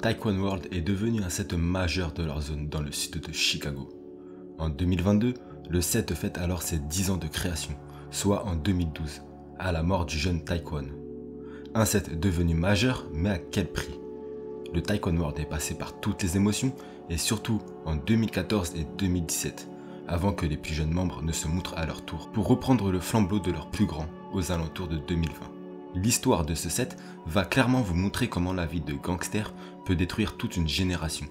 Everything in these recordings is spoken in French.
Taekwon World est devenu un set majeur de leur zone dans le sud de Chicago. En 2022, le set fête alors ses 10 ans de création, soit en 2012, à la mort du jeune Taekwon. Un set devenu majeur, mais à quel prix? Le Taekwon World est passé par toutes les émotions, et surtout en 2014 et 2017, avant que les plus jeunes membres ne se montrent à leur tour, pour reprendre le flambeau de leurs plus grands aux alentours de 2020. L'histoire de ce set va clairement vous montrer comment la vie de gangster peut détruire toute une génération,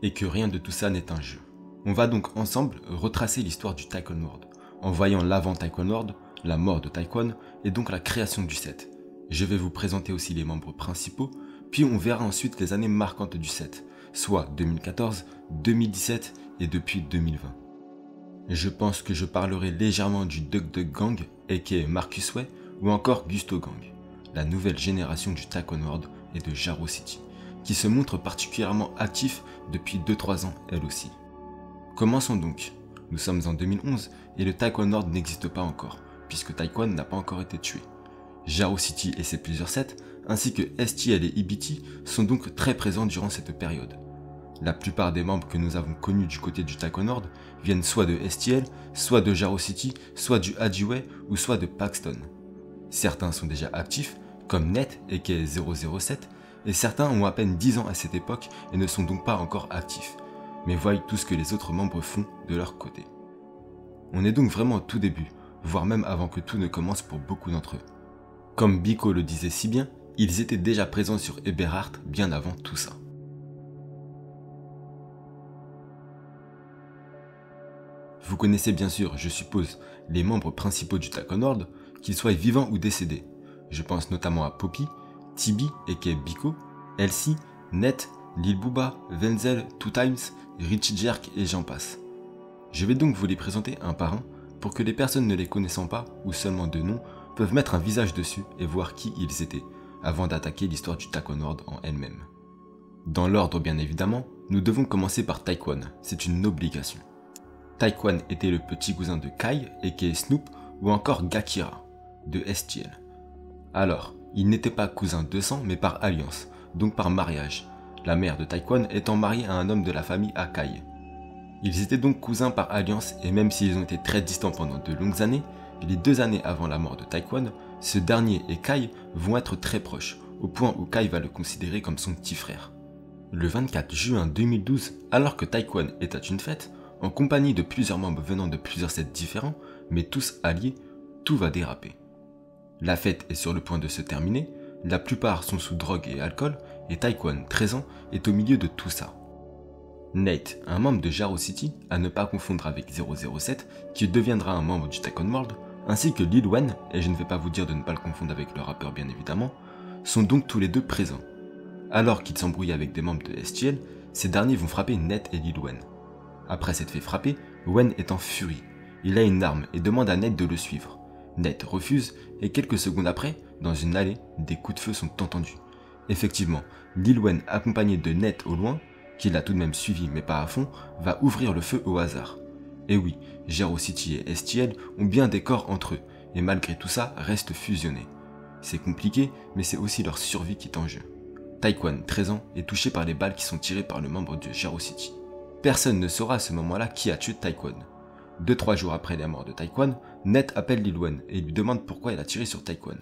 et que rien de tout ça n'est un jeu. On va donc ensemble retracer l'histoire du Taekwon World, en voyant l'avant Taekwon World, la mort de Taekwon, et donc la création du set. Je vais vous présenter aussi les membres principaux, puis on verra ensuite les années marquantes du set, soit 2014, 2017 et depuis 2020. Je pense que je parlerai légèrement du Duk Duk Gang, aka Marcus Way, ou encore Gusto Gang, la nouvelle génération du Taekwon World et de Jaro City, qui se montre particulièrement actif depuis 2-3 ans elle aussi. Commençons donc. Nous sommes en 2011 et le Taekwon World n'existe pas encore, puisque Taekwon n'a pas encore été tué. Jaro City et ses plusieurs sets, ainsi que STL et EBT sont donc très présents durant cette période. La plupart des membres que nous avons connus du côté du Taekwon World viennent soit de STL, soit de Jaro City, soit du Hajiway ou soit de Paxton. Certains sont déjà actifs, comme Net aka 007, et certains ont à peine 10 ans à cette époque et ne sont donc pas encore actifs, mais voient tout ce que les autres membres font de leur côté. On est donc vraiment au tout début, voire même avant que tout ne commence pour beaucoup d'entre eux. Comme Biko le disait si bien, ils étaient déjà présents sur Eberhardt bien avant tout ça. Vous connaissez bien sûr, je suppose, les membres principaux du Taekwon World, qu'ils soient vivants ou décédés. Je pense notamment à Poppy, Tibi aka Biko, Elsie, Net, Lil Booba, Wenzel, Two Times, Richie Jerk et j'en passe. Je vais donc vous les présenter un par un pour que les personnes ne les connaissant pas ou seulement de nom peuvent mettre un visage dessus et voir qui ils étaient avant d'attaquer l'histoire du Taekwon World en elle-même. Dans l'ordre bien évidemment, nous devons commencer par Taekwon, c'est une obligation. Taekwon était le petit cousin de Kai aka Snoop ou encore Gakira de STL. Alors, il n'était pas cousin de sang mais par alliance, donc par mariage, la mère de Taekwon étant mariée à un homme de la famille Akai. Ils étaient donc cousins par alliance et même s'ils ont été très distants pendant de longues années, les 2 années avant la mort de Taekwon, ce dernier et Kai vont être très proches, au point où Kai va le considérer comme son petit frère. Le 24 juin 2012, alors que Taekwon est à une fête, en compagnie de plusieurs membres venant de plusieurs sets différents, mais tous alliés, tout va déraper. La fête est sur le point de se terminer, la plupart sont sous drogue et alcool, et Taekwon, 13 ans, est au milieu de tout ça. Nate, un membre de Jaro City, à ne pas confondre avec 007, qui deviendra un membre du Taekwon World, ainsi que Lil Wen, et je ne vais pas vous dire de ne pas le confondre avec le rappeur bien évidemment, sont donc tous les deux présents. Alors qu'ils s'embrouillent avec des membres de STL, ces derniers vont frapper Nate et Lil Wen. Après s'être fait frapper, Wen est en furie. Il a une arme et demande à Nate de le suivre. Nate refuse et quelques secondes après, dans une allée, des coups de feu sont entendus. Effectivement, Lil Wen, accompagné de Nate au loin, qui l'a tout de même suivi mais pas à fond, va ouvrir le feu au hasard. Et oui, Jaro City et STL ont bien des corps entre eux, et malgré tout ça, restent fusionnés. C'est compliqué, mais c'est aussi leur survie qui est en jeu. Taekwon, 13 ans, est touché par les balles qui sont tirées par le membre de Jaro City. Personne ne saura à ce moment-là qui a tué Taekwon. 2-3 jours après la mort de Taekwon, Net appelle Lil Wen et lui demande pourquoi il a tiré sur Taekwon.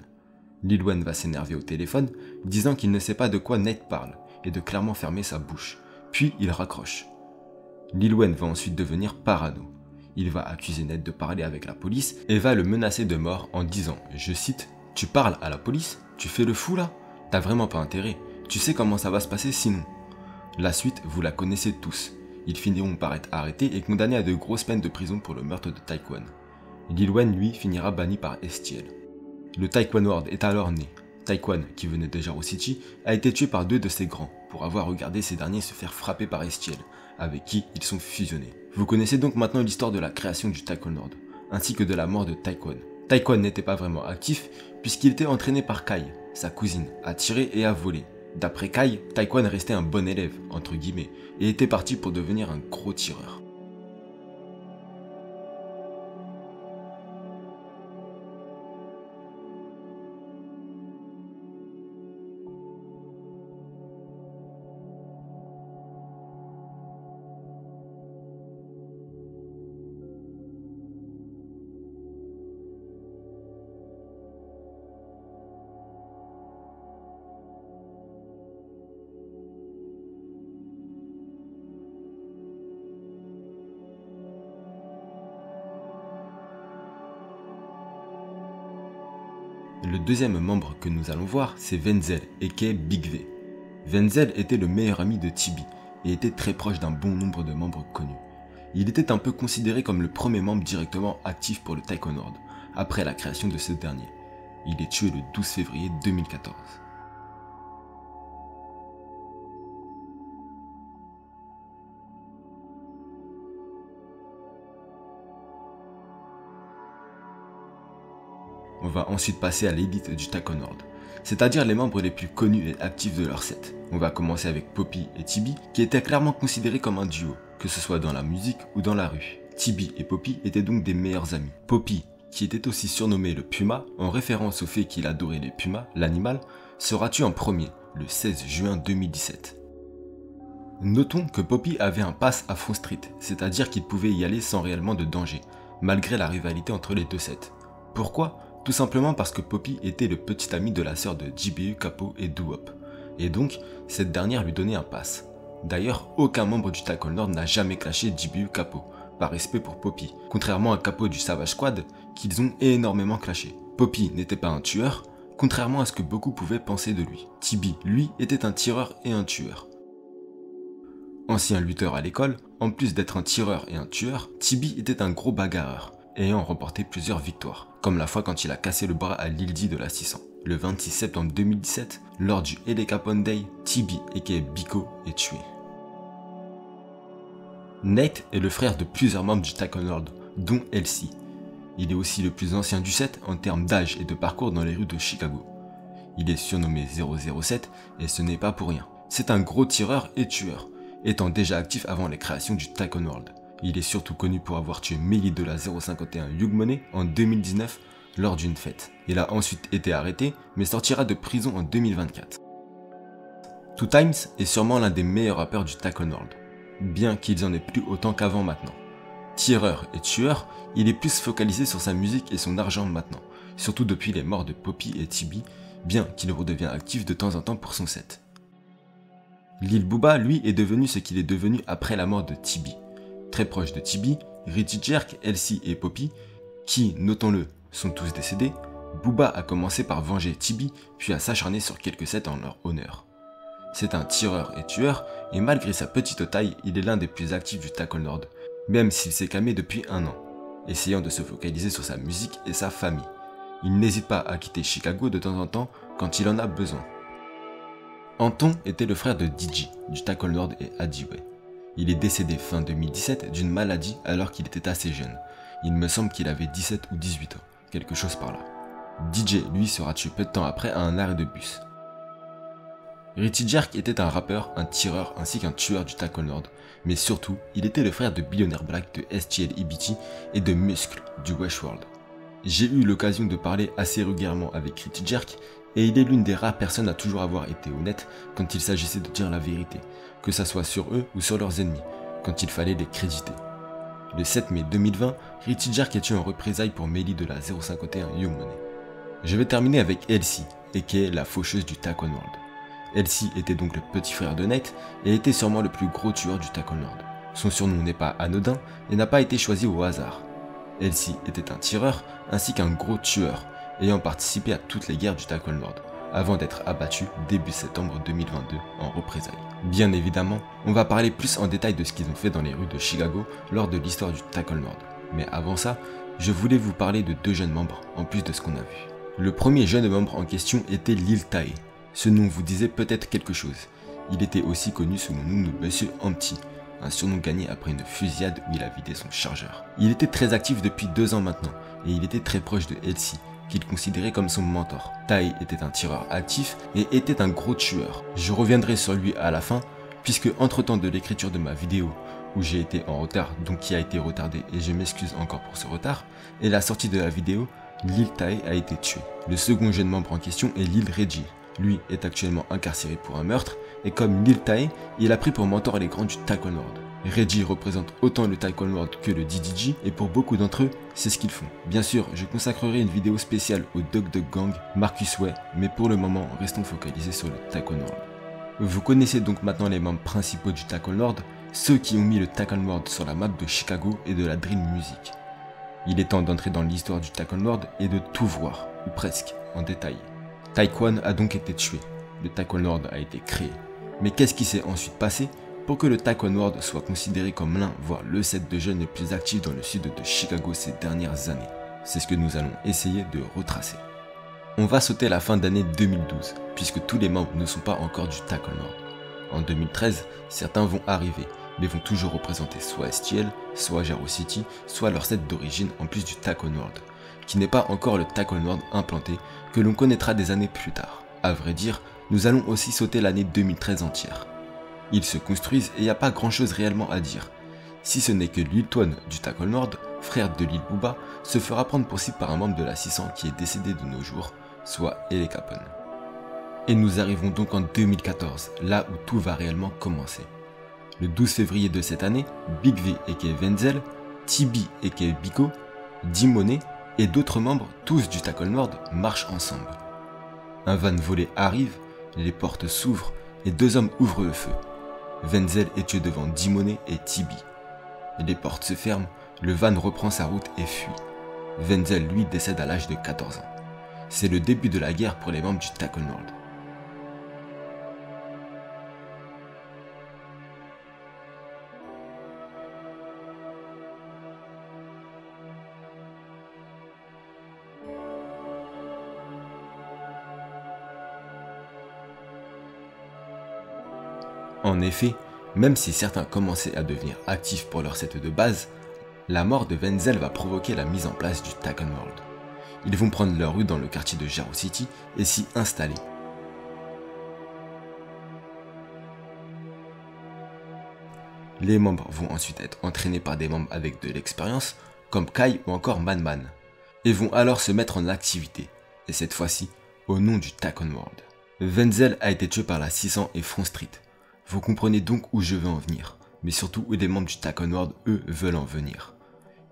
Lil Wen va s'énerver au téléphone, disant qu'il ne sait pas de quoi Net parle, et de clairement fermer sa bouche. Puis il raccroche. Lil Wen va ensuite devenir parano. Il va accuser Net de parler avec la police et va le menacer de mort en disant, je cite, « Tu parles à la police? Tu fais le fou là? T'as vraiment pas intérêt. Tu sais comment ça va se passer sinon. » La suite, vous la connaissez tous. Ils finiront par être arrêtés et condamnés à de grosses peines de prison pour le meurtre de Taekwon. Lil Wen, lui, finira banni par STL. Le Taekwon World est alors né. Taekwon, qui venait de Jaro City, a été tué par 2 de ses grands, pour avoir regardé ces derniers se faire frapper par STL, avec qui ils sont fusionnés. Vous connaissez donc maintenant l'histoire de la création du Taekwon World, ainsi que de la mort de Taekwon. Taekwon n'était pas vraiment actif, puisqu'il était entraîné par Kai, sa cousine, à tirer et à voler. D'après Kai, Taekwon restait un bon élève, entre guillemets, et était parti pour devenir un gros tireur. Le deuxième membre que nous allons voir, c'est Wenzel, aka Big V. Wenzel était le meilleur ami de Tibi et était très proche d'un bon nombre de membres connus. Il était un peu considéré comme le premier membre directement actif pour le Taiko Nord, après la création de ce dernier. Il est tué le 12 février 2014. On va ensuite passer à l'élite du Taiko Nord, c'est-à-dire les membres les plus connus et actifs de leur set. On va commencer avec Poppy et Tibi, qui étaient clairement considérés comme un duo, que ce soit dans la musique ou dans la rue. Tibi et Poppy étaient donc des meilleurs amis. Poppy, qui était aussi surnommé le Puma, en référence au fait qu'il adorait les pumas, l'animal, sera tué en premier, le 16 juin 2017. Notons que Poppy avait un pass à Front Street, c'est-à-dire qu'il pouvait y aller sans réellement de danger, malgré la rivalité entre les deux sets. Pourquoi ? Tout simplement parce que Poppy était le petit ami de la sœur de JBU Capo et Doo-Wop, et donc cette dernière lui donnait un pass. D'ailleurs, aucun membre du Taiko Nord n'a jamais clashé JBU Capo, par respect pour Poppy, contrairement à Capo du Savage Squad, qu'ils ont énormément clashé. Poppy n'était pas un tueur, contrairement à ce que beaucoup pouvaient penser de lui. Tibi, lui, était un tireur et un tueur. Ancien lutteur à l'école, en plus d'être un tireur et un tueur, Tibi était un gros bagarreur, ayant remporté plusieurs victoires, comme la fois quand il a cassé le bras à Lil D de la 600. Le 26 septembre 2017, lors du LA Capone Day, Tibi aka Biko est tué. Nate est le frère de plusieurs membres du Taiko Nord, dont LC. Il est aussi le plus ancien du set en termes d'âge et de parcours dans les rues de Chicago. Il est surnommé 007 et ce n'est pas pour rien. C'est un gros tireur et tueur, étant déjà actif avant les créations du Taiko Nord. Il est surtout connu pour avoir tué Melly de la 051 Yug Money en 2019 lors d'une fête. Il a ensuite été arrêté, mais sortira de prison en 2024. Two Times est sûrement l'un des meilleurs rappeurs du Taiko Nord, bien qu'ils en aient plus autant qu'avant maintenant. Tireur et tueur, il est plus focalisé sur sa musique et son argent maintenant, surtout depuis les morts de Poppy et Tibi, bien qu'il redevient actif de temps en temps pour son set. Lil Booba, lui, est devenu ce qu'il est devenu après la mort de Tibi. Très proche de Tibi, Richie Jerk, LC et Poppy, qui, notons-le, sont tous décédés, Booba a commencé par venger Tibi, puis à s'acharner sur quelques sets en leur honneur. C'est un tireur et tueur, et malgré sa petite taille, il est l'un des plus actifs du Taiko Nord, même s'il s'est calmé depuis 1 an, essayant de se focaliser sur sa musique et sa famille. Il n'hésite pas à quitter Chicago de temps en temps quand il en a besoin. Anton était le frère de DJ, du Taiko Nord et Adiway. Il est décédé fin 2017 d'une maladie alors qu'il était assez jeune. Il me semble qu'il avait 17 ou 18 ans, quelque chose par là. DJ, lui, sera tué peu de temps après à un arrêt de bus. Richie Jerk était un rappeur, un tireur ainsi qu'un tueur du Taiko Nord, mais surtout, il était le frère de Billionaire Black de STL EBT et de Muscle du Westworld. J'ai eu l'occasion de parler assez régulièrement avec Richie Jerk et il est l'une des rares personnes à toujours avoir été honnête quand il s'agissait de dire la vérité, que ça soit sur eux ou sur leurs ennemis, quand il fallait les créditer. Le 7 mai 2020, Richie Jerk est tué en représailles pour Melly de la 051 Young Money. Je vais terminer avec LC, aka la faucheuse du Taiko Nord. LC était donc le petit frère de Nate et était sûrement le plus gros tueur du Taiko Nord. Son surnom n'est pas anodin et n'a pas été choisi au hasard. LC était un tireur ainsi qu'un gros tueur, ayant participé à toutes les guerres du Taiko Nord, avant d'être abattu début septembre 2022 en représailles. Bien évidemment, on va parler plus en détail de ce qu'ils ont fait dans les rues de Chicago lors de l'histoire du Taiko Nord. Mais avant ça, je voulais vous parler de 2 jeunes membres en plus de ce qu'on a vu. Le premier jeune membre en question était Lil Tae. Ce nom vous disait peut-être quelque chose. Il était aussi connu sous le nom de Monsieur Ampty, un surnom gagné après une fusillade où il a vidé son chargeur. Il était très actif depuis 2 ans maintenant, et il était très proche de LC, qu'il considérait comme son mentor. Tae était un tireur actif et était un gros tueur. Je reviendrai sur lui à la fin, puisque entre temps de l'écriture de ma vidéo, où j'ai été en retard, donc qui a été retardé et je m'excuse encore pour ce retard, et la sortie de la vidéo, Lil Tae a été tué. Le second jeune membre en question est Lil Reggie. Lui est actuellement incarcéré pour un meurtre, et comme Lil Tae, il a pris pour mentor les grands du Taiko Nord. Reggie représente autant le Taiko Nord que le DDG, et pour beaucoup d'entre eux, c'est ce qu'ils font. Bien sûr, je consacrerai une vidéo spéciale au Dog Dog Gang, Marcus Way, mais pour le moment, restons focalisés sur le Taiko Nord. Vous connaissez donc maintenant les membres principaux du Taiko Nord, ceux qui ont mis le Taiko Nord sur la map de Chicago et de la Drill Music. Il est temps d'entrer dans l'histoire du Taiko Nord et de tout voir, ou presque, en détail. Taekwon a donc été tué, le Taekwon World a été créé. Mais qu'est-ce qui s'est ensuite passé pour que le Taekwon World soit considéré comme l'un, voire le set de jeunes les plus actifs dans le sud de Chicago ces dernières années? C'est ce que nous allons essayer de retracer. On va sauter la fin d'année 2012, puisque tous les membres ne sont pas encore du Taekwon World. En 2013, certains vont arriver, mais vont toujours représenter soit STL, soit Jaro City, soit leur set d'origine en plus du Taekwon World, qui n'est pas encore le Taekwon World implanté, que l'on connaîtra des années plus tard. À vrai dire, nous allons aussi sauter l'année 2013 entière. Ils se construisent et il n'y a pas grand chose réellement à dire, si ce n'est que Lil Twon du Taekwon World, frère de Lil Booba, se fera prendre pour cible par un membre de la 600 qui est décédé de nos jours, soit Ele Capone. Et nous arrivons donc en 2014, là où tout va réellement commencer. Le 12 février de cette année, Big V aka Wenzel, Tibi aka Biko, D-Money et d'autres membres, tous du Taekwon World, marchent ensemble. Un van volé arrive, les portes s'ouvrent et deux hommes ouvrent le feu. Wenzel est tué devant D-Money et Tibi. Les portes se ferment, le van reprend sa route et fuit. Wenzel lui décède à l'âge de 14 ans. C'est le début de la guerre pour les membres du Taekwon World. En effet, même si certains commençaient à devenir actifs pour leur set de base, la mort de Wenzel va provoquer la mise en place du Taekwon World. Ils vont prendre leur rue dans le quartier de Jaro City et s'y installer. Les membres vont ensuite être entraînés par des membres avec de l'expérience, comme Kai ou encore Man, et vont alors se mettre en activité, et cette fois-ci, au nom du Taekwon World. Wenzel a été tué par la 600 et Front Street. Vous comprenez donc où je veux en venir, mais surtout où les membres du Taekwon World, eux, veulent en venir.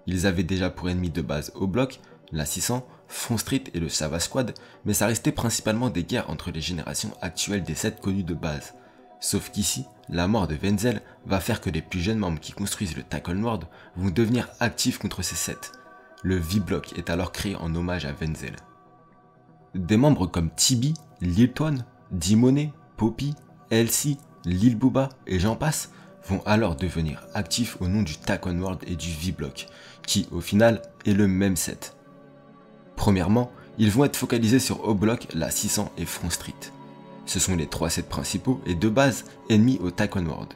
Ils avaient déjà pour ennemis de base au bloc, la 600, Front Street et le Savage Squad, mais ça restait principalement des guerres entre les générations actuelles des sets connus de base. Sauf qu'ici, la mort de Wenzel va faire que les plus jeunes membres qui construisent le Taekwon World vont devenir actifs contre ces sets. Le V-Block est alors créé en hommage à Wenzel. Des membres comme Tibi, Lil Twon, D-Money, Poppy, LC, Lil Booba et j'en passe vont alors devenir actifs au nom du Taekwon World et du V-Block, qui au final est le même set. Premièrement, ils vont être focalisés sur O-Block, la 600 et Front Street. Ce sont les trois sets principaux et de base ennemis au Taekwon World.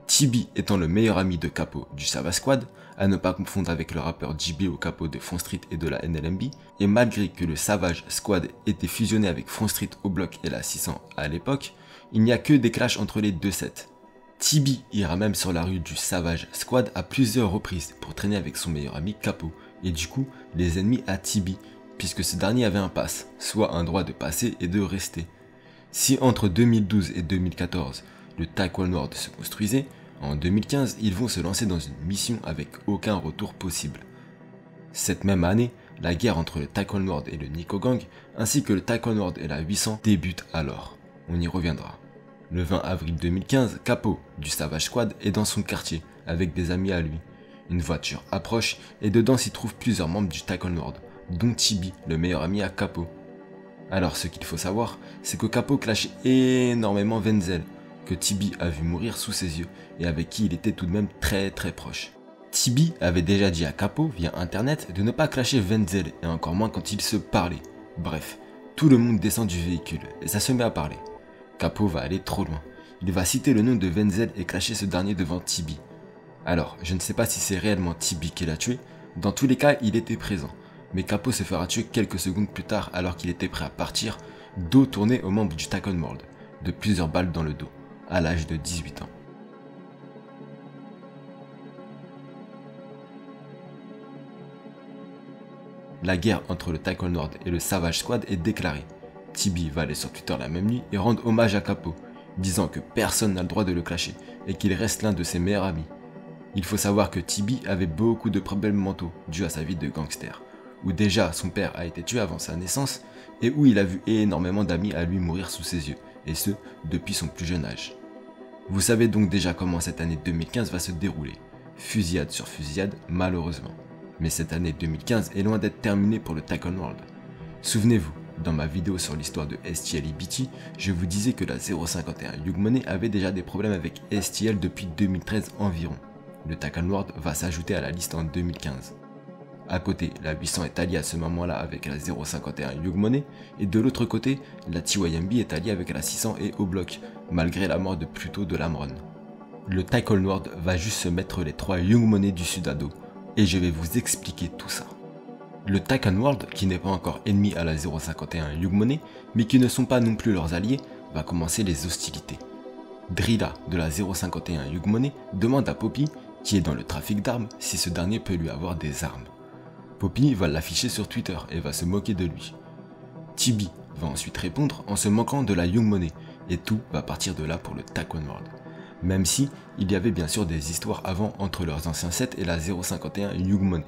Tibi étant le meilleur ami de Capo du Savage Squad, à ne pas confondre avec le rappeur JB au Capo de Front Street et de la NLMB, et malgré que le Savage Squad était fusionné avec Front Street, O-Block et la 600 à l'époque, il n'y a que des clashs entre les deux sets. Tibi ira même sur la rue du Savage Squad à plusieurs reprises pour traîner avec son meilleur ami Capo, et du coup les ennemis à Tibi, puisque ce dernier avait un pass, soit un droit de passer et de rester. Si entre 2012 et 2014, le Taekwon World se construisait, en 2015, ils vont se lancer dans une mission avec aucun retour possible. Cette même année, la guerre entre le Taekwon World et le Nico Gang, ainsi que le Taekwon World et la 800 débute alors. On y reviendra. Le 20 avril 2015, Capo, du Savage Squad, est dans son quartier, avec des amis à lui. Une voiture approche, et dedans s'y trouvent plusieurs membres du Taekwon World, dont Tibi, le meilleur ami à Capo. Alors ce qu'il faut savoir, c'est que Capo clashait énormément Wenzel, que Tibi a vu mourir sous ses yeux, et avec qui il était tout de même très proche. Tibi avait déjà dit à Capo, via internet, de ne pas clasher Wenzel, et encore moins quand ils se parlaient. Bref, tout le monde descend du véhicule, et ça se met à parler. Capo va aller trop loin. Il va citer le nom de Wenzel et clasher ce dernier devant Tibi. Alors, je ne sais pas si c'est réellement Tibi qui l'a tué, dans tous les cas, il était présent. Mais Capo se fera tuer quelques secondes plus tard alors qu'il était prêt à partir, dos tourné aux membres du Taekwon World, de plusieurs balles dans le dos, à l'âge de 18 ans. La guerre entre le Taekwon World et le Savage Squad est déclarée. Tibi va aller sur Twitter la même nuit et rendre hommage à Capo, disant que personne n'a le droit de le clasher et qu'il reste l'un de ses meilleurs amis. Il faut savoir que Tibi avait beaucoup de problèmes mentaux dus à sa vie de gangster, où déjà son père a été tué avant sa naissance et où il a vu énormément d'amis à lui mourir sous ses yeux, et ce, depuis son plus jeune âge. Vous savez donc déjà comment cette année 2015 va se dérouler, fusillade sur fusillade malheureusement. Mais cette année 2015 est loin d'être terminée pour le Taekwon World. Souvenez-vous, Dans ma vidéo sur l'histoire de STL et BT, je vous disais que la 051 Hug Money avait déjà des problèmes avec STL depuis 2013 environ. Le Taken World va s'ajouter à la liste en 2015. À côté, la 800 est alliée à ce moment-là avec la 051 Hug Money, et de l'autre côté, la TYMB est alliée avec la 600 et O-Block, malgré la mort de Pluto de l'Amron. Le Taken World va juste se mettre les 3 Hug Money du sud à dos, et je vais vous expliquer tout ça. Le Taken World, qui n'est pas encore ennemi à la 051 Hug Money, mais qui ne sont pas non plus leurs alliés, va commencer les hostilités. Drilla de la 051 Hug Money demande à Poppy, qui est dans le trafic d'armes, si ce dernier peut lui avoir des armes. Poppy va l'afficher sur Twitter et va se moquer de lui. Tibi va ensuite répondre en se moquant de la Hug Money, et tout va partir de là pour le Taken World. Même si, il y avait bien sûr des histoires avant entre leurs anciens sets et la 051 Hug Money.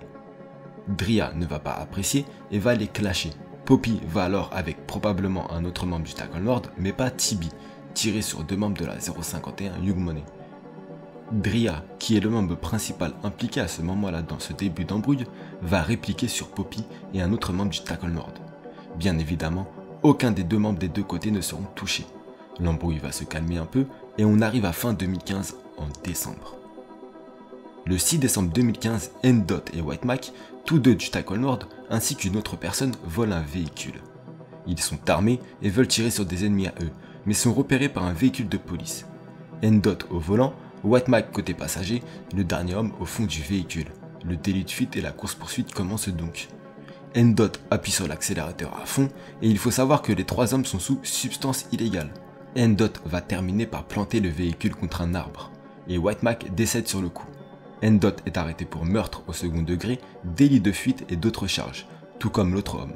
Drilla ne va pas apprécier et va les clasher. Poppy va alors avec probablement un autre membre du Taken World, mais pas Tibi, tirer sur 2 membres de la 051 Hug Money. Drilla, qui est le membre principal impliqué à ce moment-là dans ce début d'embrouille, va répliquer sur Poppy et un autre membre du Taken World. Bien évidemment, aucun des 2 membres des 2 côtés ne seront touchés. L'embrouille va se calmer un peu et on arrive à fin 2015 en décembre. Le 6 décembre 2015, N-Dot et White Mac, tous 2 du Taken World, ainsi qu'une autre personne, volent un véhicule. Ils sont armés et veulent tirer sur des ennemis à eux, mais sont repérés par un véhicule de police. N-Dot au volant, White Mac côté passager, le dernier homme au fond du véhicule. Le délit de fuite et la course-poursuite commencent donc. N-Dot appuie sur l'accélérateur à fond et il faut savoir que les 3 hommes sont sous substance illégale. N-Dot va terminer par planter le véhicule contre un arbre et White Mac décède sur le coup. N-Dot est arrêté pour meurtre au second degré, délit de fuite et d'autres charges, tout comme l'autre homme.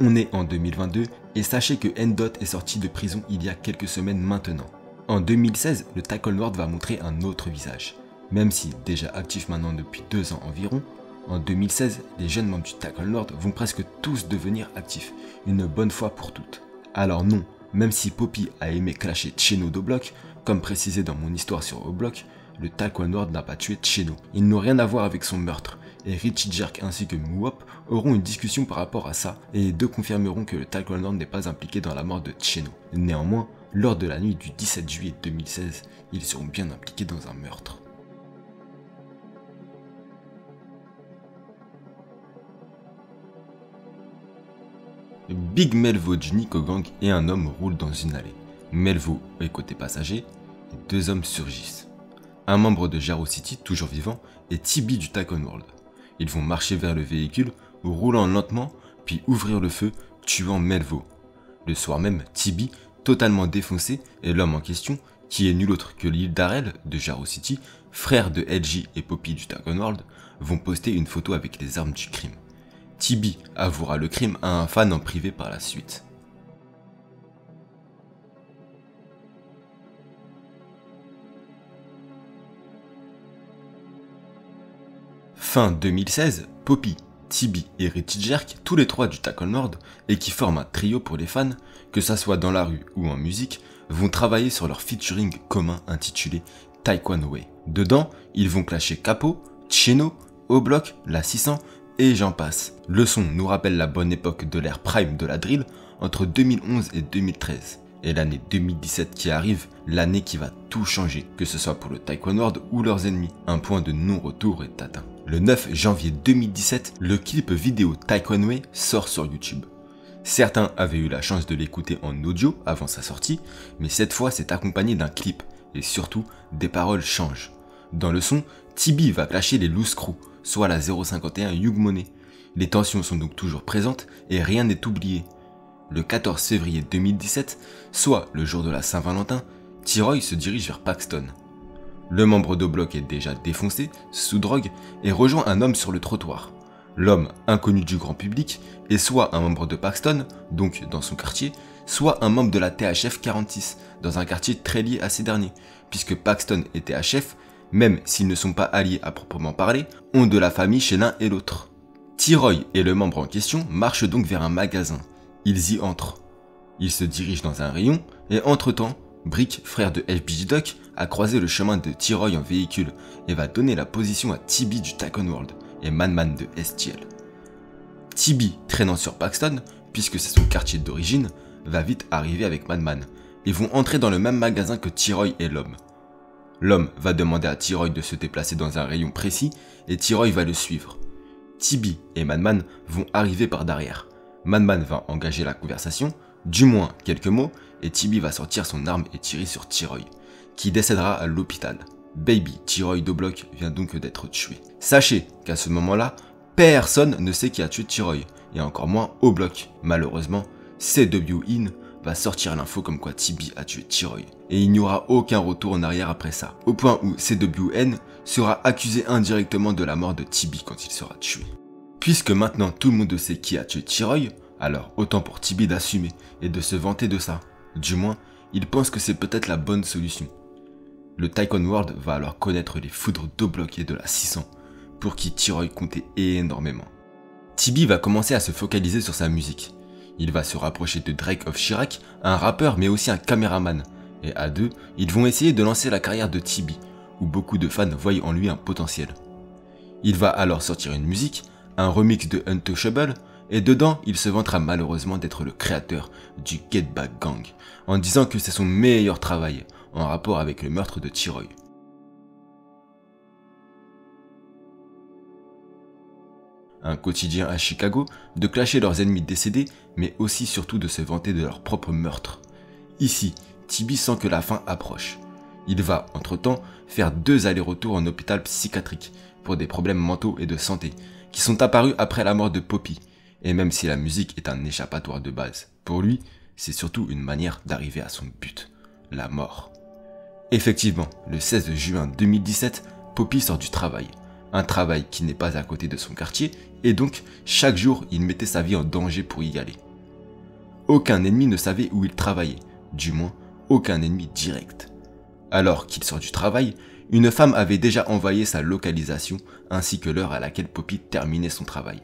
On est en 2022 et sachez que N-Dot est sorti de prison il y a quelques semaines maintenant. En 2016, le Taken World va montrer un autre visage. Même si déjà actif maintenant depuis 2 ans environ, en 2016, les jeunes membres du Taken World vont presque tous devenir actifs, une bonne fois pour toutes. Alors non, même si Poppy a aimé clasher Tcheno d'O-Block, comme précisé dans mon histoire sur O-Block, le Taken World n'a pas tué Tcheno. Ils n'ont rien à voir avec son meurtre, et Richie Jerk ainsi que Muop auront une discussion par rapport à ça, et les 2 confirmeront que le Taken World n'est pas impliqué dans la mort de Tcheno. Néanmoins, lors de la nuit du 17 juillet 2016, ils seront bien impliqués dans un meurtre. Big Melvo du Nico Gang et un homme roulent dans une allée. Melvo est côté passager et 2 hommes surgissent. Un membre de Jarrow City, toujours vivant, et Tibi du Taken World. Ils vont marcher vers le véhicule, roulant lentement, puis ouvrir le feu, tuant Melvo. Le soir même, Tibi, totalement défoncé, est l'homme en question, qui est nul autre que Lil Darrell de Jarrow City, frère de LG et Poppy du Taken World, vont poster une photo avec les armes du crime. Tibi avouera le crime à un fan en privé par la suite. Fin 2016, Poppy, Tibi et Richie Jerk, tous les 3 du Taken World, et qui forment un trio pour les fans, que ça soit dans la rue ou en musique, vont travailler sur leur featuring commun intitulé Taekwondo Way. Dedans, ils vont clasher Capo, Tcheno, O-Block, la 600 et j'en passe. Le son nous rappelle la bonne époque de l'ère prime de la drill entre 2011 et 2013. Et l'année 2017 qui arrive, l'année qui va tout changer, que ce soit pour le Taken World ou leurs ennemis. Un point de non-retour est atteint. Le 9 janvier 2017, le clip vidéo Taekwondo Way sort sur YouTube. Certains avaient eu la chance de l'écouter en audio avant sa sortie, mais cette fois c'est accompagné d'un clip, et surtout, des paroles changent. Dans le son, Tibi va clasher les Loose Crew, soit la 051 Hug Money. Les tensions sont donc toujours présentes et rien n'est oublié. Le 14 février 2017, soit le jour de la Saint-Valentin, T-Roy se dirige vers Paxton. Le membre d'O-Block est déjà défoncé, sous drogue, et rejoint un homme sur le trottoir. L'homme, inconnu du grand public, est soit un membre de Paxton, donc dans son quartier, soit un membre de la THF 46, dans un quartier très lié à ces derniers, puisque Paxton et THF, même s'ils ne sont pas alliés à proprement parler, ont de la famille chez l'un et l'autre. T-Roy et le membre en question marchent donc vers un magasin. Ils y entrent. Ils se dirigent dans un rayon, et entre-temps, Brick, frère de FBG Duck, a croisé le chemin de T-Roy en véhicule et va donner la position à Tibi du Taken World et Man de STL. Tibi, traînant sur Paxton, puisque c'est son quartier d'origine, va vite arriver avec Madman et vont entrer dans le même magasin que T-Roy et l'homme. L'homme va demander à T-Roy de se déplacer dans un rayon précis et T-Roy va le suivre. Tibi et Madman vont arriver par derrière. Madman va engager la conversation, du moins quelques mots, et Tibi va sortir son arme et tirer sur T-Roy, qui décédera à l'hôpital. Baby T-Roy d'O-Block vient donc d'être tué. Sachez qu'à ce moment-là, personne ne sait qui a tué T-Roy, et encore moins O-Block. Malheureusement, CWIN va sortir l'info comme quoi Tibi a tué T-Roy, et il n'y aura aucun retour en arrière après ça, au point où CWN sera accusé indirectement de la mort de Tibi quand il sera tué. Puisque maintenant tout le monde sait qui a tué T-Roy, alors autant pour Tibi d'assumer et de se vanter de ça. Du moins, il pense que c'est peut-être la bonne solution. Le Tycoon World va alors connaître les foudres d'O-Block et de la 600, pour qui T-Roy comptait énormément. Tibi va commencer à se focaliser sur sa musique. Il va se rapprocher de Drake of Chirac, un rappeur mais aussi un caméraman, et à deux, ils vont essayer de lancer la carrière de Tibi, où beaucoup de fans voient en lui un potentiel. Il va alors sortir une musique, un remix de Untouchable, et dedans, il se vantera malheureusement d'être le créateur du Get Back Gang, en disant que c'est son meilleur travail, en rapport avec le meurtre de T-Roy. Un quotidien à Chicago, de clasher leurs ennemis décédés, mais aussi surtout de se vanter de leur propre meurtre. Ici, Tibi sent que la fin approche. Il va, entre-temps, faire 2 allers-retours en hôpital psychiatrique pour des problèmes mentaux et de santé, qui sont apparus après la mort de Poppy, et même si la musique est un échappatoire de base, pour lui, c'est surtout une manière d'arriver à son but, la mort. Effectivement, le 16 juin 2017, Poppy sort du travail. Un travail qui n'est pas à côté de son quartier, et donc, chaque jour, il mettait sa vie en danger pour y aller. Aucun ennemi ne savait où il travaillait, du moins, aucun ennemi direct. Alors qu'il sort du travail, une femme avait déjà envoyé sa localisation, ainsi que l'heure à laquelle Poppy terminait son travail.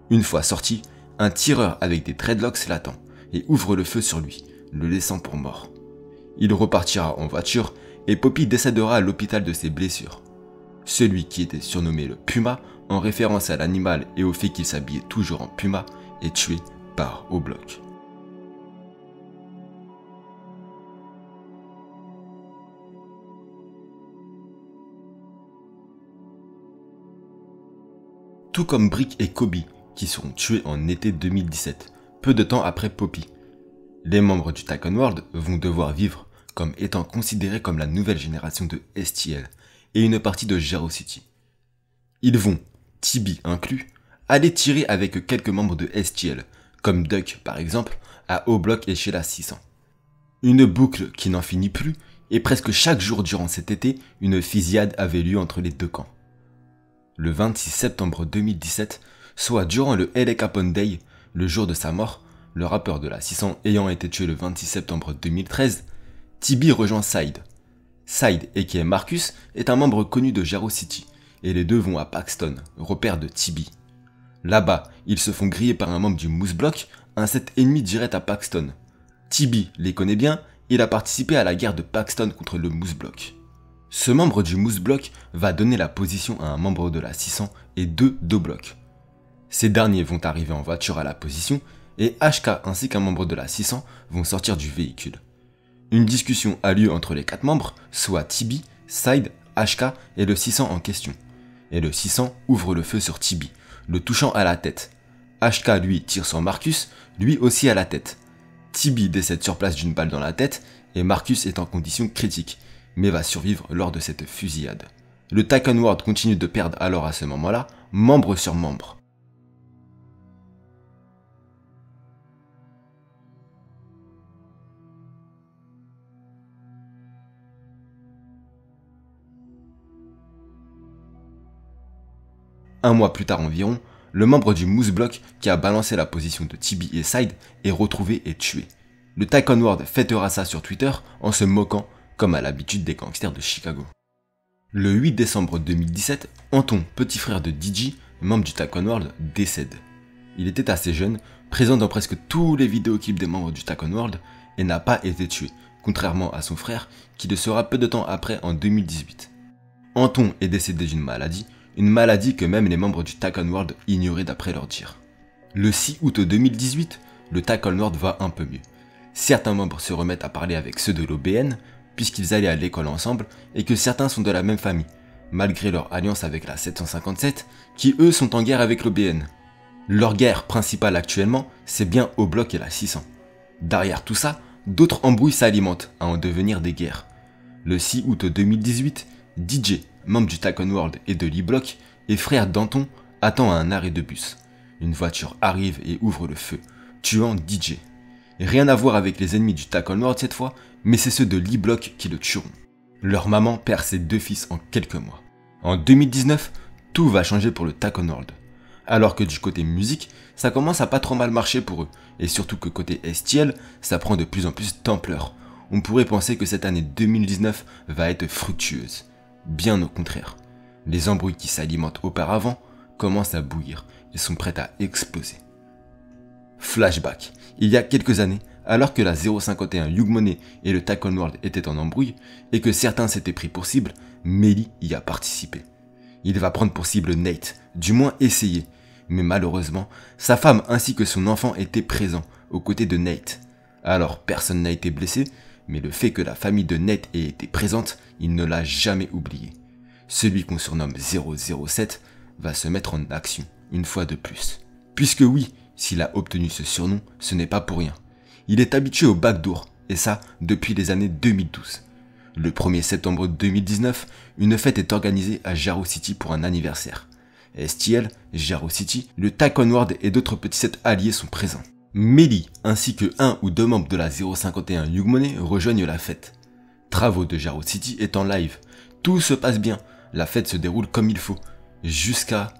Une fois sorti, un tireur avec des dreadlocks l'attend, et ouvre le feu sur lui, le laissant pour mort. Il repartira en voiture, et Poppy décédera à l'hôpital de ses blessures. Celui qui était surnommé le Puma, en référence à l'animal et au fait qu'il s'habillait toujours en Puma, est tué par O-Block. Tout comme Brick et Kobe, qui seront tués en été 2017, peu de temps après Poppy. Les membres du Tycoon World vont devoir vivre comme étant considérés comme la nouvelle génération de STL et une partie de Jaro City. Ils vont, Tibi inclus, aller tirer avec quelques membres de STL, comme Duck par exemple, à O-Block et chez la 600. Une boucle qui n'en finit plus, et presque chaque jour durant cet été, une fusillade avait lieu entre les deux camps. Le 26 septembre 2017, soit durant le LA Capone Day, le jour de sa mort, le rappeur de la 600 ayant été tué le 26 septembre 2013, Tibi rejoint Side. Side, aka Marcus, est un membre connu de Jaro City, et les deux vont à Paxton, repère de Tibi. Là-bas, ils se font griller par un membre du Moose Block, un set ennemi direct à Paxton. Tibi les connaît bien, il a participé à la guerre de Paxton contre le Moose Block. Ce membre du Moose Block va donner la position à un membre de la 600 et 2 d'O-Block. Ces derniers vont arriver en voiture à la position, et HK ainsi qu'un membre de la 600 vont sortir du véhicule. Une discussion a lieu entre les 4 membres, soit Tibi, Side, HK et le 600 en question. Et le 600 ouvre le feu sur Tibi, le touchant à la tête. HK lui tire sur Marcus, lui aussi à la tête. Tibi décède sur place d'une balle dans la tête, et Marcus est en condition critique, mais va survivre lors de cette fusillade. Le Tycoon World continue de perdre alors à ce moment-là, membre sur membre. Un mois plus tard environ, le membre du Moose Block qui a balancé la position de Tibi et Side est retrouvé et tué. Le Tycoon World fêtera ça sur Twitter en se moquant, comme à l'habitude des gangsters de Chicago. Le 8 décembre 2017, Anton, petit frère de DJ, membre du Tycoon World, décède. Il était assez jeune, présent dans presque tous les vidéoclips des membres du Tycoon World, et n'a pas été tué, contrairement à son frère, qui le sera peu de temps après en 2018. Anton est décédé d'une maladie que même les membres du Tycoon World ignoraient d'après leur dire. Le 6 août 2018, le Tackle Nord va un peu mieux. Certains membres se remettent à parler avec ceux de l'OBN, puisqu'ils allaient à l'école ensemble et que certains sont de la même famille, malgré leur alliance avec la 757, qui eux sont en guerre avec l'OBN. Leur guerre principale actuellement, c'est bien O-Block et la 600. Derrière tout ça, d'autres embrouilles s'alimentent à en devenir des guerres. Le 6 août 2018, DJ, membre du Tackle World et de l'E-Block, et frère Danton, attend à un arrêt de bus. Une voiture arrive et ouvre le feu, tuant DJ. Rien à voir avec les ennemis du Tackle World cette fois, mais c'est ceux de l'E-Block qui le tueront. Leur maman perd ses 2 fils en quelques mois. En 2019, tout va changer pour le Tackle World. Alors que du côté musique, ça commence à pas trop mal marcher pour eux, et surtout que côté STL, ça prend de plus en plus d'ampleur. On pourrait penser que cette année 2019 va être fructueuse. Bien au contraire. Les embrouilles qui s'alimentent auparavant commencent à bouillir et sont prêtes à exploser. Flashback. Il y a quelques années, alors que la 051 Hugh Money et le Tackle World étaient en embrouille, et que certains s'étaient pris pour cible, Melly y a participé. Il va prendre pour cible Nate, du moins essayer, mais malheureusement, sa femme ainsi que son enfant étaient présents, aux côtés de Nate. Alors personne n'a été blessé, mais le fait que la famille de Nate ait été présente, il ne l'a jamais oublié. Celui qu'on surnomme 007 va se mettre en action, une fois de plus. Puisque oui, s'il a obtenu ce surnom, ce n'est pas pour rien. Il est habitué au backdoor, et ça depuis les années 2012. Le 1er septembre 2019, une fête est organisée à Jarrow City pour un anniversaire. STL, Jarrow City, le Tackle World et d'autres petits sets alliés sont présents. Melly ainsi que 1 ou 2 membres de la 051 Hugh Money rejoignent la fête. Travaux de Jarrow City est en live. Tout se passe bien, la fête se déroule comme il faut, jusqu'à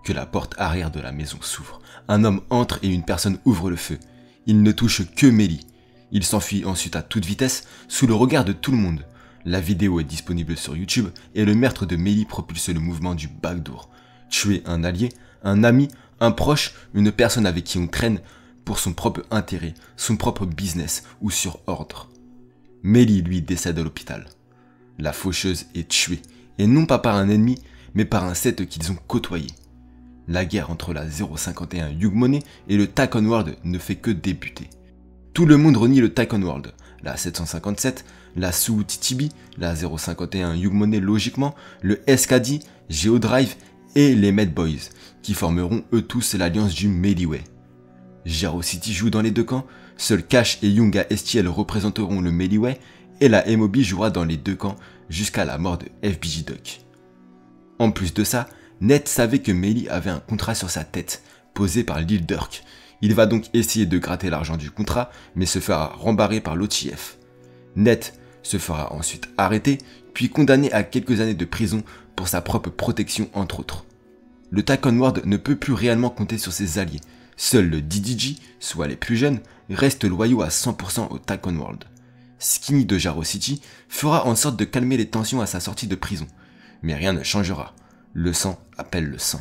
que la porte arrière de la maison s'ouvre. Un homme entre et une personne ouvre le feu. Il ne touche que Melly. Il s'enfuit ensuite à toute vitesse, sous le regard de tout le monde. La vidéo est disponible sur YouTube et le meurtre de Melly propulse le mouvement du backdoor. Tuer un allié, un ami, un proche, une personne avec qui on traîne pour son propre intérêt, son propre business ou sur ordre. Melly, lui, décède à l'hôpital. La faucheuse est tuée, et non pas par un ennemi, mais par un set qu'ils ont côtoyé. La guerre entre la 051 Hugh Money et le Tackle World ne fait que débuter. Tout le monde renie le Tackle World, la 757, la Suu TTB, la 051 Hugh Money logiquement, le SKD, Geodrive et les Med Boys, qui formeront eux tous l'alliance du Mellyway. Jarrow City joue dans les deux camps, seuls Cash et Young à STL représenteront le Mellyway, et la MOB jouera dans les deux camps jusqu'à la mort de FBJ Duck. En plus de ça, Ned savait que Melly avait un contrat sur sa tête, posé par Lil Durk. Il va donc essayer de gratter l'argent du contrat, mais se fera rembarrer par l'OTF. Ned se fera ensuite arrêter, puis condamné à quelques années de prison pour sa propre protection entre autres. Le Tackle World ne peut plus réellement compter sur ses alliés. Seul le DDG, soit les plus jeunes, reste loyaux à 100% au Tackle World. Skinny de Jarrow City fera en sorte de calmer les tensions à sa sortie de prison. Mais rien ne changera. Le sang appelle le sang.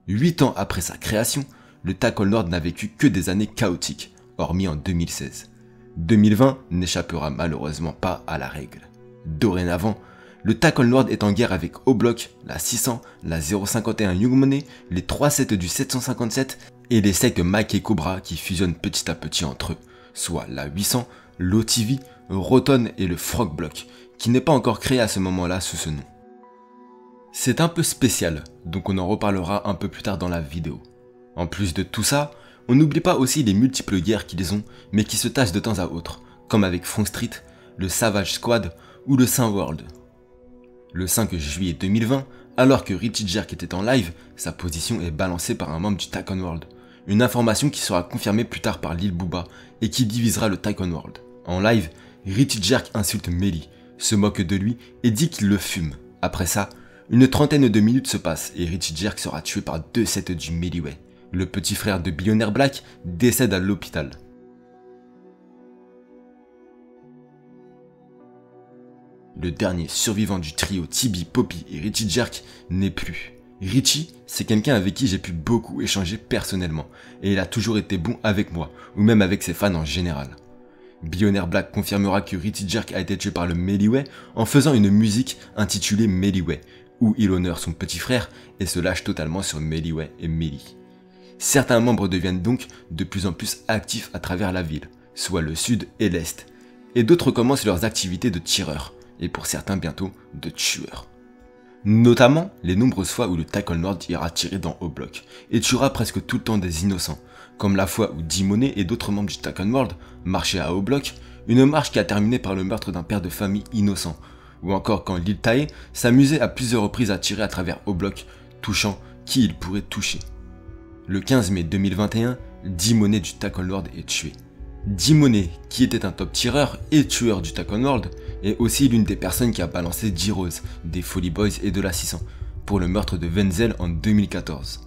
8 ans après sa création, le Tackle Nord n'a vécu que des années chaotiques, hormis en 2016. 2020 n'échappera malheureusement pas à la règle. Dorénavant, le Tackle Nord est en guerre avec O-Block, la 600, la 051 Hugh Money, les 3 sets du 757 et les sectes Mike et Cobra qui fusionnent petit à petit entre eux, soit la 800, l'OTV, Roton et le Frog Block, qui n'est pas encore créé à ce moment-là sous ce nom. C'est un peu spécial, donc on en reparlera un peu plus tard dans la vidéo. En plus de tout ça, on n'oublie pas aussi les multiples guerres qu'ils ont, mais qui se tassent de temps à autre, comme avec Front Street, le Savage Squad ou le Saint World. Le 5 juillet 2020, alors que Richie Jerk était en live, sa position est balancée par un membre du Tackle World. Une information qui sera confirmée plus tard par Lil Booba et qui divisera le Tackle World. En live, Richie Jerk insulte Melly, se moque de lui et dit qu'il le fume. Après ça, une trentaine de minutes se passent et Richie Jerk sera tué par 2 sets du Mellyway. Le petit frère de Billionaire Black décède à l'hôpital. Le dernier survivant du trio Tibi, Poppy et Richie Jerk n'est plus. Richie, c'est quelqu'un avec qui j'ai pu beaucoup échanger personnellement, et il a toujours été bon avec moi, ou même avec ses fans en général. Billionaire Black confirmera que Richie Jerk a été tué par le Mellyway en faisant une musique intitulée Mellyway, où il honore son petit frère et se lâche totalement sur Mellyway et Melly. Certains membres deviennent donc de plus en plus actifs à travers la ville, soit le sud et l'est, et d'autres commencent leurs activités de tireurs, et pour certains bientôt de tueurs. Notamment les nombreuses fois où le Tackle Nord ira tirer dans O-Block, et tuera presque tout le temps des innocents, comme la fois où D-Money et d'autres membres du Tackle Nord marchaient à O-Block, une marche qui a terminé par le meurtre d'un père de famille innocent, ou encore quand Lil Tae s'amusait à plusieurs reprises à tirer à travers O-Block, touchant qui il pourrait toucher. Le 15 mai 2021, D-Money du Tackle Nord est tué. D-Money, qui était un top tireur et tueur du Tackle Nord, est aussi l'une des personnes qui a balancé D-Rose, des Folly Boys et de la 600, pour le meurtre de Wenzel en 2014.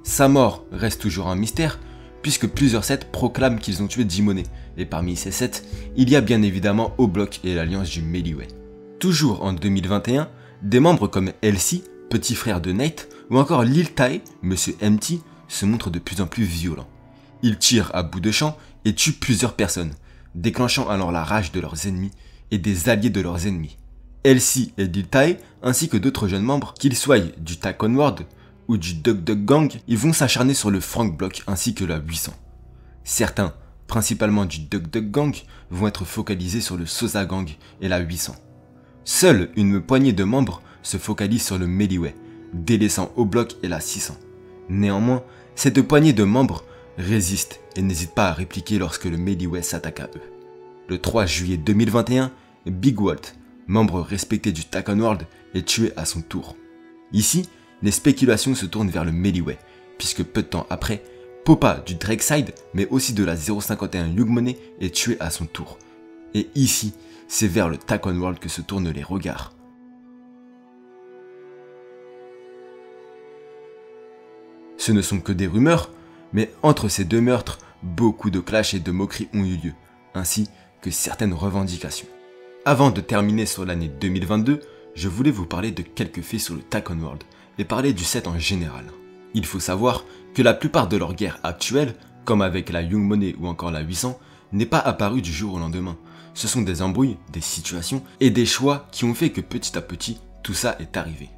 Sa mort reste toujours un mystère, puisque plusieurs sets proclament qu'ils ont tué D-Money, et parmi ces sets, il y a bien évidemment O-Block et l'alliance du Melee. Toujours en 2021, des membres comme LC, petit frère de Nate, ou encore Lil Tae, Monsieur MT, se montrent de plus en plus violents. Ils tirent à bout de champ et tuent plusieurs personnes, déclenchant alors la rage de leurs ennemis et des alliés de leurs ennemis. LC et Lil Tae, ainsi que d'autres jeunes membres, qu'ils soient du Tack Onward ou du Duck Duck Gang, ils vont s'acharner sur le Frank Block ainsi que la 800. Certains, principalement du Duck Duck Gang, vont être focalisés sur le Sosa Gang et la 800. Seule une poignée de membres se focalise sur le Melee, délaissant O-Block et la 600. Néanmoins, cette poignée de membres résiste et n'hésite pas à répliquer lorsque le Melee s'attaque à eux. Le 3 juillet 2021, Big Walt, membre respecté du Tack Onward, est tué à son tour. Ici, les spéculations se tournent vers le Melee, puisque peu de temps après, Popa du Drakeside, mais aussi de la 051 Young Money, est tué à son tour. Et ici, c'est vers le Tack Onward que se tournent les regards. Ce ne sont que des rumeurs, mais entre ces deux meurtres, beaucoup de clashs et de moqueries ont eu lieu, ainsi que certaines revendications. Avant de terminer sur l'année 2022, je voulais vous parler de quelques faits sur le Tack Onward et parler du set en général. Il faut savoir que la plupart de leurs guerres actuelles, comme avec la Young Money ou encore la 800, n'est pas apparue du jour au lendemain. Ce sont des embrouilles, des situations et des choix qui ont fait que petit à petit, tout ça est arrivé.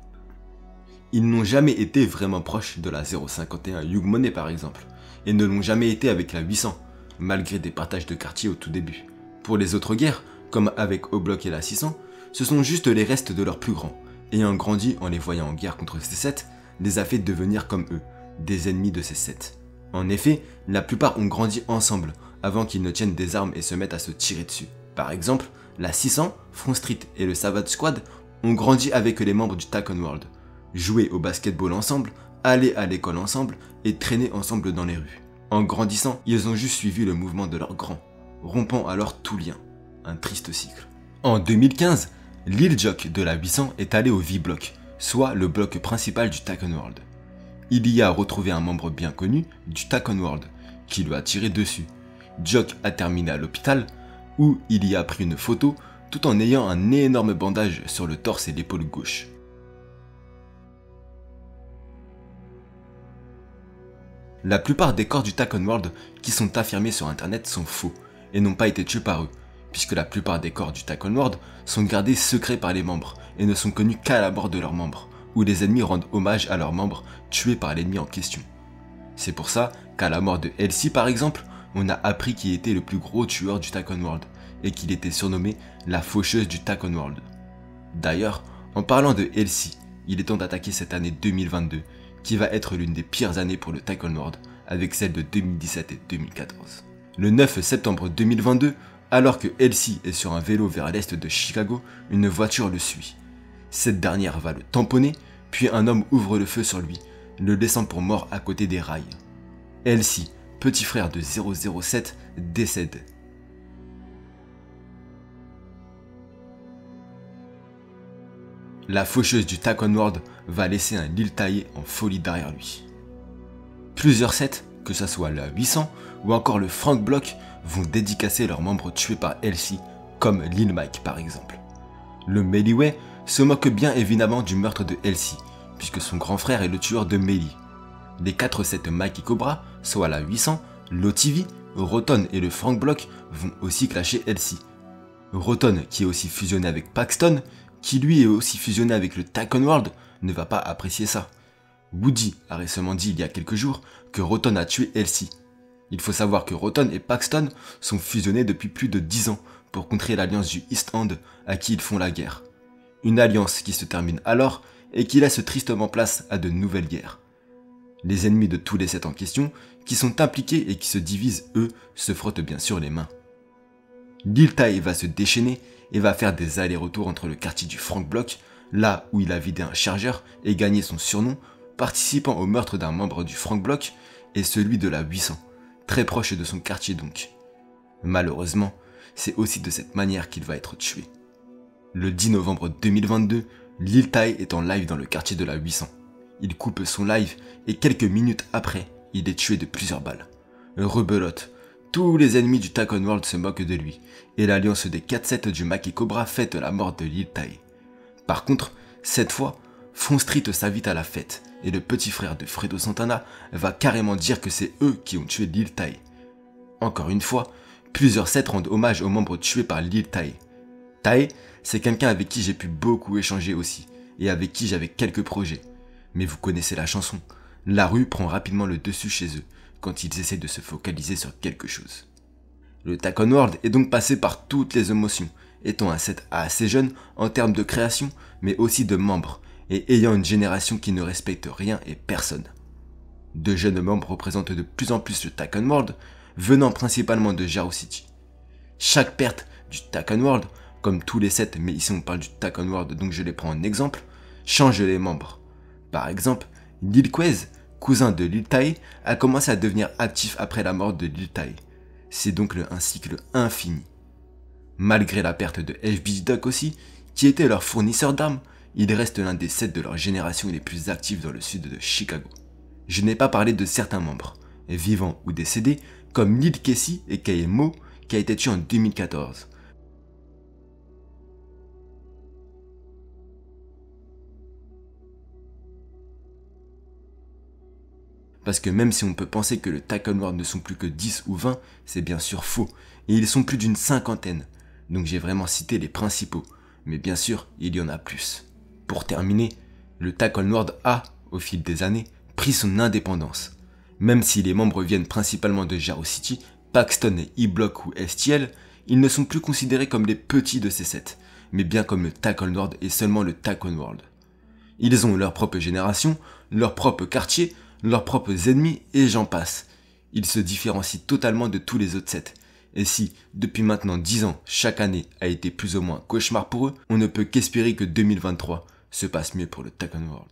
Ils n'ont jamais été vraiment proches de la 051 Young Money par exemple, et ne l'ont jamais été avec la 800, malgré des partages de quartier au tout début. Pour les autres guerres, comme avec O-Block et la 600, ce sont juste les restes de leurs plus grands, ayant grandi en les voyant en guerre contre ces sets, les a fait devenir comme eux, des ennemis de ces sets. En effet, la plupart ont grandi ensemble, avant qu'ils ne tiennent des armes et se mettent à se tirer dessus. Par exemple, la 600, Front Street et le Savage Squad ont grandi avec les membres du Tack Onward, joué au basketball ensemble, aller à l'école ensemble et traîner ensemble dans les rues. En grandissant, ils ont juste suivi le mouvement de leurs grands, rompant alors tout lien. Un triste cycle. En 2015, Lil Jock de la 800 est allé au V-Block, soit le bloc principal du Tack Onward. Il y a retrouvé un membre bien connu du Tack Onward, qui lui a tiré dessus. Jock a terminé à l'hôpital, où il y a pris une photo tout en ayant un énorme bandage sur le torse et l'épaule gauche. La plupart des corps du Tack Onward qui sont affirmés sur internet sont faux et n'ont pas été tués par eux, puisque la plupart des corps du Tack Onward sont gardés secrets par les membres et ne sont connus qu'à la mort de leurs membres, où les ennemis rendent hommage à leurs membres tués par l'ennemi en question. C'est pour ça qu'à la mort de LC par exemple, on a appris qu'il était le plus gros tueur du Tack Onward et qu'il était surnommé la faucheuse du Tack Onward. D'ailleurs, en parlant de LC, il est temps d'attaquer cette année 2022, qui va être l'une des pires années pour le Tack Onward, avec celle de 2017 et 2014. Le 9 septembre 2022, alors que LC est sur un vélo vers l'est de Chicago, une voiture le suit. Cette dernière va le tamponner, puis un homme ouvre le feu sur lui, le laissant pour mort à côté des rails. LC, petit frère de 007, décède. La faucheuse du Tack Onward va laisser un Lil Tae en folie derrière lui. Plusieurs sets, que ce soit la 800 ou encore le Frank Block, vont dédicacer leurs membres tués par LC, comme Lil Mike par exemple. Le Melee se moque bien évidemment du meurtre de LC, puisque son grand frère est le tueur de Melee. Les 4 sets Mike et Cobra, soit la 800, l'OTV, Roton et le Frank Block vont aussi clasher LC. Roton, qui est aussi fusionné avec Paxton, qui lui est aussi fusionné avec le Tack Onward, ne va pas apprécier ça. Woody a récemment dit il y a quelques jours que Roton a tué Elsie. Il faut savoir que Roton et Paxton sont fusionnés depuis plus de 10 ans pour contrer l'alliance du East End à qui ils font la guerre. Une alliance qui se termine alors et qui laisse tristement place à de nouvelles guerres. Les ennemis de tous les 7 en question, qui sont impliqués et qui se divisent, eux, se frottent bien sûr les mains. Lil Tay va se déchaîner et va faire des allers-retours entre le quartier du Frank Block, là où il a vidé un chargeur et gagné son surnom, participant au meurtre d'un membre du Frank Block, et celui de la 800, très proche de son quartier donc. Malheureusement, c'est aussi de cette manière qu'il va être tué. Le 10 novembre 2022, Lil Tay est en live dans le quartier de la 800. Il coupe son live et quelques minutes après, il est tué de plusieurs balles. Rebelote, tous les ennemis du Tacon World se moquent de lui, et l'alliance des 4-7 du Mac et Cobra fête la mort de Lil Tay. Par contre, cette fois, Front Street s'invite à la fête, et le petit frère de Fredo Santana va carrément dire que c'est eux qui ont tué Lil Tay. Encore une fois, plusieurs sets rendent hommage aux membres tués par Lil Tay. Tay, c'est quelqu'un avec qui j'ai pu beaucoup échanger aussi, et avec qui j'avais quelques projets. Mais vous connaissez la chanson, la rue prend rapidement le dessus chez eux, quand ils essaient de se focaliser sur quelque chose. Le Tacon World est donc passé par toutes les émotions, étant un set assez jeune en termes de création, mais aussi de membres, et ayant une génération qui ne respecte rien et personne. De jeunes membres représentent de plus en plus le Tacon World, venant principalement de Jarrow City. Chaque perte du Tacon World, comme tous les sets, mais ici on parle du Tacon World donc je les prends en exemple, change les membres. Par exemple, Lil Quez, cousin de Lil Tay, a commencé à devenir actif après la mort de Lil Tay. C'est donc un cycle infini. Malgré la perte de FB Duck aussi, qui était leur fournisseur d'armes, il reste l'un des 7 de leur génération les plus actifs dans le sud de Chicago. Je n'ai pas parlé de certains membres, vivants ou décédés, comme Lil Casey et Mo, qui a été tué en 2014. Parce que même si on peut penser que le Tacon World ne sont plus que 10 ou 20, c'est bien sûr faux, et ils sont plus d'une 50aine. Donc j'ai vraiment cité les principaux, mais bien sûr, il y en a plus. Pour terminer, le Tacon World a, au fil des années, pris son indépendance. Même si les membres viennent principalement de Jarrow City, Paxton et E-Block ou STL, ils ne sont plus considérés comme les petits de ces sets, mais bien comme le Tacon World et seulement le Tacon World. Ils ont leur propre génération, leur propre quartier, leurs propres ennemis et j'en passe. Ils se différencient totalement de tous les autres sets. Et si, depuis maintenant 10 ans, chaque année a été plus ou moins cauchemar pour eux, on ne peut qu'espérer que 2023 se passe mieux pour le Tacon World.